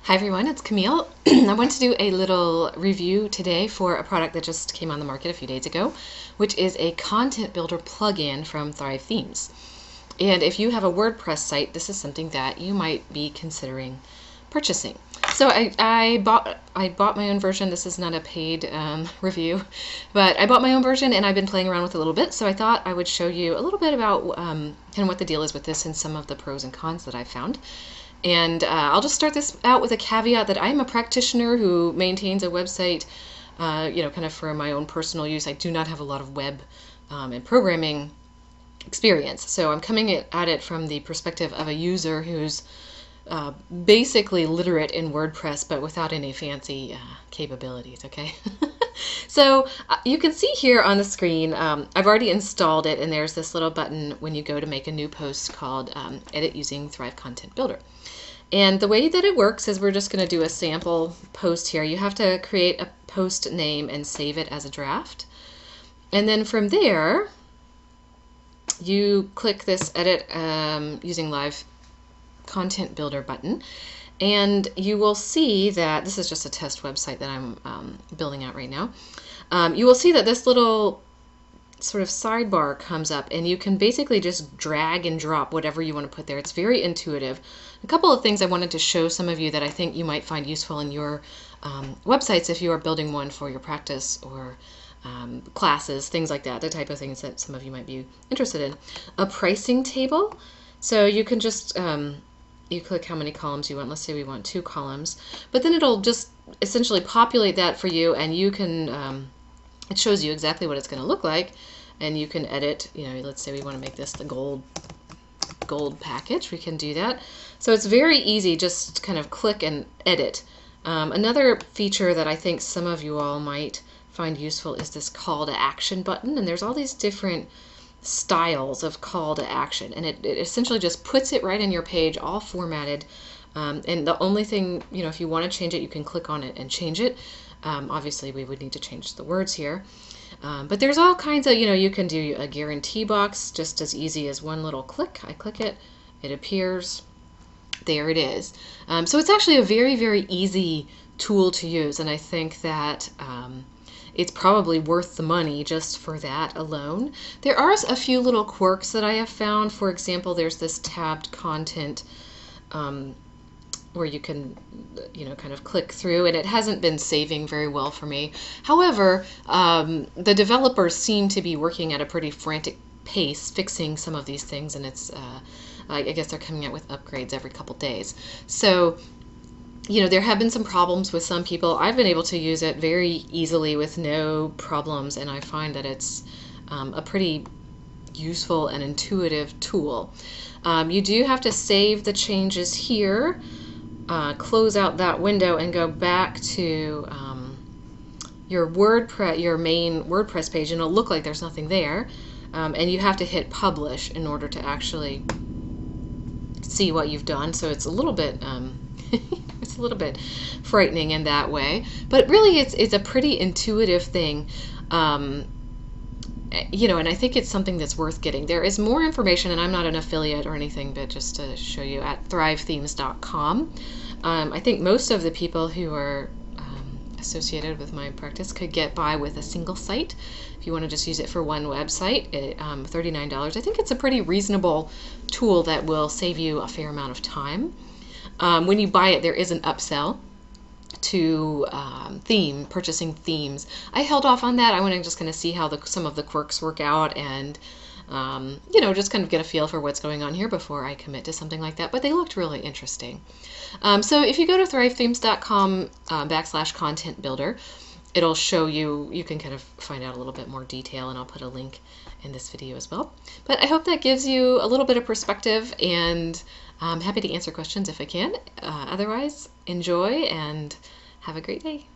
Hi everyone, it's Camille. I want to do a little review today for a product that just came on the market a few days ago, which is a content builder plugin from Thrive Themes. And if you have a WordPress site, this is something that you might be considering purchasing. So I bought my own version. This is not a paid review, but I bought my own version and I've been playing around with it a little bit. So I thought I would show you a little bit about kind of what the deal is with this and some of the pros and cons that I found. And I'll just start this out with a caveat that I'm a practitioner who maintains a website, kind of for my own personal use. I do not have a lot of web and programming experience. So I'm coming at it from the perspective of a user who's basically literate in WordPress, but without any fancy capabilities, okay? So you can see here on the screen, I've already installed it, and there's this little button when you go to make a new post called Edit Using Thrive Content Builder. And the way that it works is we're just going to do a sample post here. You have to create a post name and save it as a draft. And then from there, you click this Edit Using Live Content Builder button. And you will see that this is just a test website that I'm building out right now. You will see that this little sort of sidebar comes up, and you can basically just drag and drop whatever you want to put there. It's very intuitive. A couple of things I wanted to show some of you that I think you might find useful in your websites if you are building one for your practice or classes, things like that, the type of things that some of you might be interested in. A pricing table. So you can just you click how many columns you want. Let's say we want 2 columns, but then it'll just essentially populate that for you, and you can it shows you exactly what it's going to look like, and you can edit. Let's say we want to make this the gold package. We can do that. So it's very easy. Just kind of click and edit. Another feature that I think some of you all might find useful is this call to action button, and there's all these different styles of call to action, and it essentially just puts it right in your page, all formatted. And the only thing, if you want to change it, you can click on it and change it. Obviously we would need to change the words here, but there's all kinds of, you can do a guarantee box just as easy as one little click. I click it, it appears, there it is. So it's actually a very, very easy tool to use, and I think that it's probably worth the money just for that alone. There are a few little quirks that I have found. For example, there's this tabbed content where you can, kind of click through, and it hasn't been saving very well for me. However, the developers seem to be working at a pretty frantic pace fixing some of these things, and it's, I guess they're coming out with upgrades every couple days. So, there have been some problems with some people. I've been able to use it very easily with no problems, and I find that it's a pretty useful and intuitive tool. You do have to save the changes here, close out that window, and go back to your main WordPress page, and it'll look like there's nothing there. And you have to hit publish in order to actually see what you've done. So it's a little bit it's a little bit frightening in that way, but really it's a pretty intuitive thing. And I think it's something that's worth getting. There is more information, and I'm not an affiliate or anything, but just to show you, at thrivethemes.com. I think most of the people who are associated with my practice could get by with a single site. If you want to just use it for one website, $39. I think it's a pretty reasonable tool that will save you a fair amount of time. When you buy it, there is an upsell to purchasing themes. I held off on that. I want to just kind of see how some of the quirks work out, and just kind of get a feel for what's going on here before I commit to something like that. But they looked really interesting. So if you go to thrivethemes.com /content builder, it'll show you. You can kind of find out a little bit more detail, and I'll put a link in this video as well. But I hope that gives you a little bit of perspective, and I'm happy to answer questions if I can. Otherwise, enjoy and have a great day.